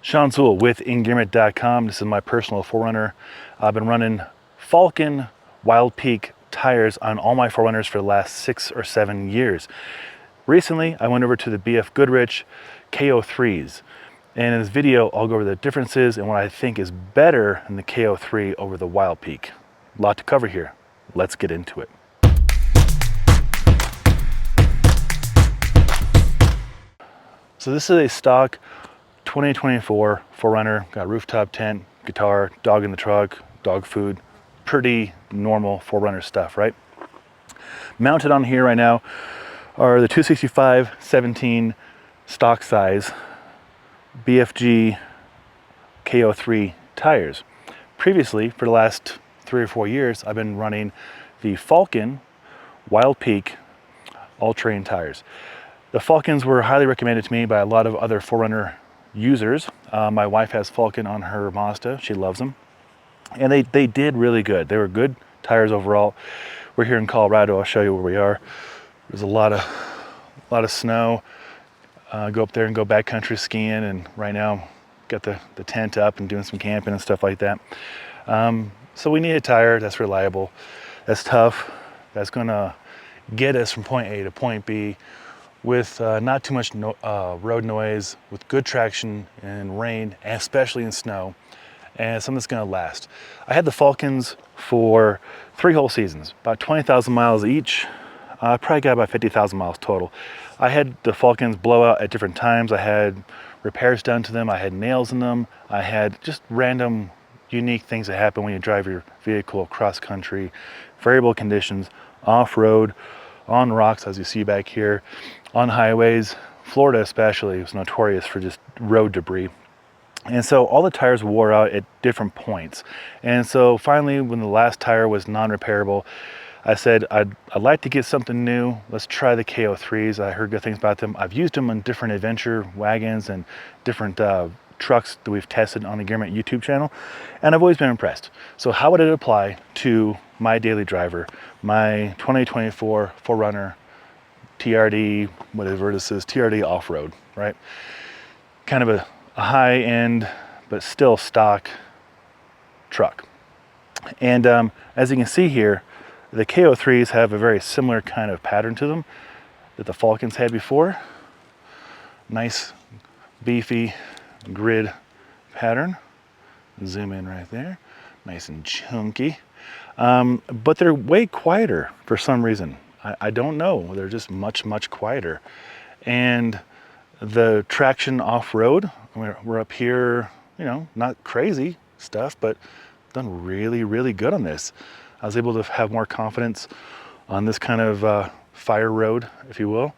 Sean Sewell with Engearment.com. This is my personal 4Runner. I've been running Falken Wildpeak tires on all my 4Runners for the last 6 or 7 years. Recently, I went over to the BF Goodrich KO3s. And in this video, I'll go over the differences and what I think is better in the KO3 over the Wildpeak. A lot to cover here. Let's get into it. So this is a stock 2024 4Runner. Got rooftop tent, guitar, dog in the truck, dog food. Pretty normal 4Runner stuff, right? Mounted on here right now are the 265/17 stock size BFG KO3 tires. Previously, for the last 3 or 4 years, I've been running the Falken Wildpeak all-terrain tires. The Falkens were highly recommended to me by a lot of other 4Runner users. My wife has Falken on her Mazda. She loves them. And they did really good. They were good tires overall. We're here in Colorado. I'll show you where we are. There's a lot of snow. Go up there and go backcountry skiing, and right now got the tent up and doing some camping and stuff like that. So we need a tire that's reliable, that's tough, that's gonna get us from point A to point B with not too much road noise, with good traction in rain, and especially in snow, and something that's gonna last. I had the Falkens for 3 whole seasons, about 20,000 miles each. I probably got about 50,000 miles total. I had the Falkens blow out at different times. I had repairs done to them. I had nails in them. I had just random unique things that happen when you drive your vehicle cross country, variable conditions, off-road, on rocks, as you see back here, on highways. Florida especially was notorious for just road debris. And so all the tires wore out at different points. And so finally, when the last tire was non-repairable, I said, I'd like to get something new. Let's try the KO3s. I heard good things about them. I've used them on different adventure wagons and different trucks that we've tested on the Engearment YouTube channel, and I've always been impressed. So how would it apply to my daily driver, my 2024 4Runner TRD, whatever this is, TRD off-road, right? Kind of a high-end, but still stock truck. And as you can see here, the KO3s have a very similar kind of pattern to them that the Falkens had before. Nice, beefy grid pattern. Zoom in right there. Nice and chunky. But they're way quieter for some reason. I don't know. They're just much, much quieter. And the traction off-road, we're up here, you know, not crazy stuff, but done really, really good on this. I was able to have more confidence on this kind of fire road, if you will,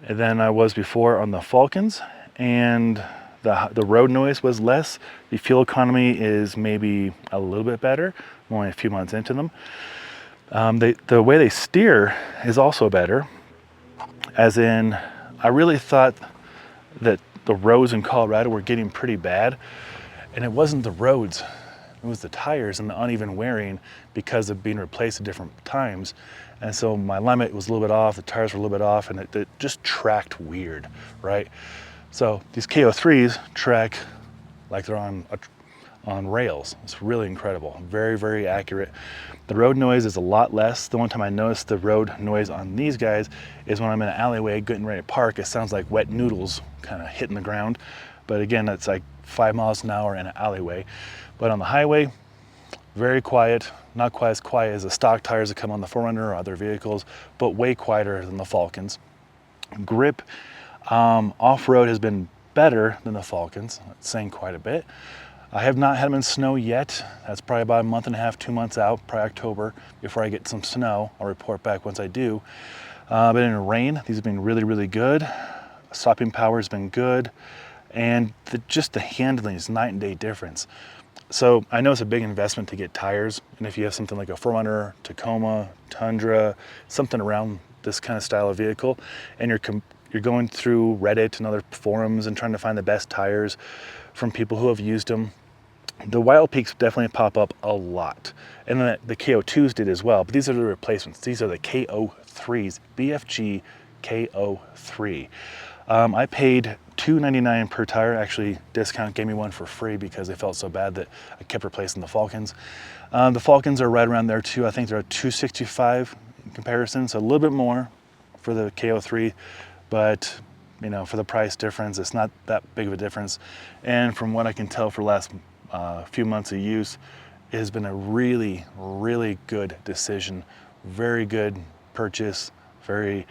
than I was before on the Falkens. And the road noise was less. The fuel economy is maybe a little bit better. I'm only a few months into them. The way they steer is also better, as in, I really thought that the roads in Colorado were getting pretty bad, and it wasn't the roads. It was the tires and the uneven wearing because of being replaced at different times. And so my alignment was a little bit off, the tires were a little bit off, and it just tracked weird, right? So these KO3s track like they're on rails. It's really incredible, very, very accurate. The road noise is a lot less. The one time I noticed the road noise on these guys is when I'm in an alleyway getting ready to park. It sounds like wet noodles kind of hitting the ground. But again, that's like 5 miles an hour in an alleyway. But on the highway, very quiet, not quite as quiet as the stock tires that come on the 4Runner or other vehicles, but way quieter than the Falkens. Grip off-road has been better than the Falkens, that's saying quite a bit. I have not had them in snow yet. That's probably about a month and a half, 2 months out, probably October, before I get some snow. I'll report back once I do. But in the rain, these have been really, really good. Stopping power has been good. And just the handling is night and day difference. So I know it's a big investment to get tires, and if you have something like a 4Runner, Tacoma, Tundra, something around this kind of style of vehicle, and you're going through Reddit and other forums and trying to find the best tires from people who have used them, the Wildpeaks definitely pop up a lot. And then the KO2s did as well, but these are the replacements. These are the KO3s, BFG KO3. I paid $2.99 per tire. Actually, Discount gave me one for free because they felt so bad that I kept replacing the Falkens. The Falkens are right around there too. I think they're at $265 in comparison, so a little bit more for the KO3, but you know, for the price difference, it's not that big of a difference. And from what I can tell for the last few months of use, it has been a really, really good decision. Very good purchase, very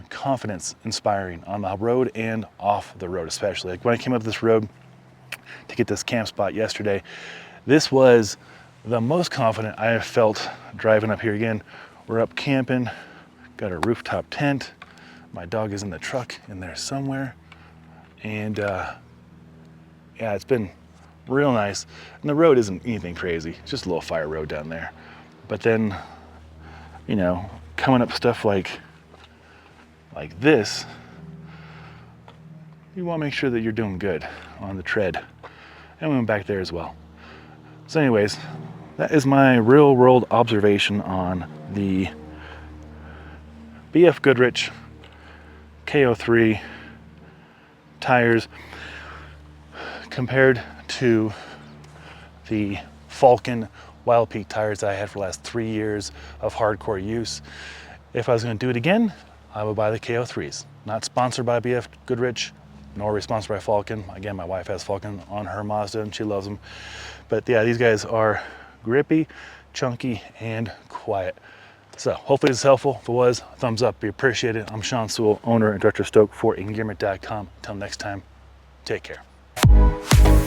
confidence inspiring on the road and off the road, especially. Like when I came up this road to get this camp spot yesterday, this was the most confident I have felt driving up here. Again, we're up camping, got a rooftop tent. My dog is in the truck in there somewhere. And yeah, it's been real nice. And the road isn't anything crazy, it's just a little fire road down there. But then, you know, coming up stuff like this, you want to make sure that you're doing good on the tread. And we went back there as well. So anyways, that is my real world observation on the BF Goodrich KO3 tires compared to the Falken Wildpeak tires that I had for the last 3 years of hardcore use. If I was going to do it again, I would buy the KO3s. Not sponsored by BF Goodrich, nor responsored by Falken. Again, my wife has Falken on her Mazda and she loves them. But yeah, these guys are grippy, chunky, and quiet. So hopefully this is helpful. If it was, thumbs up, be appreciated. I'm Sean Sewell, owner and director of Stoke for Engearment.com. Until next time, take care.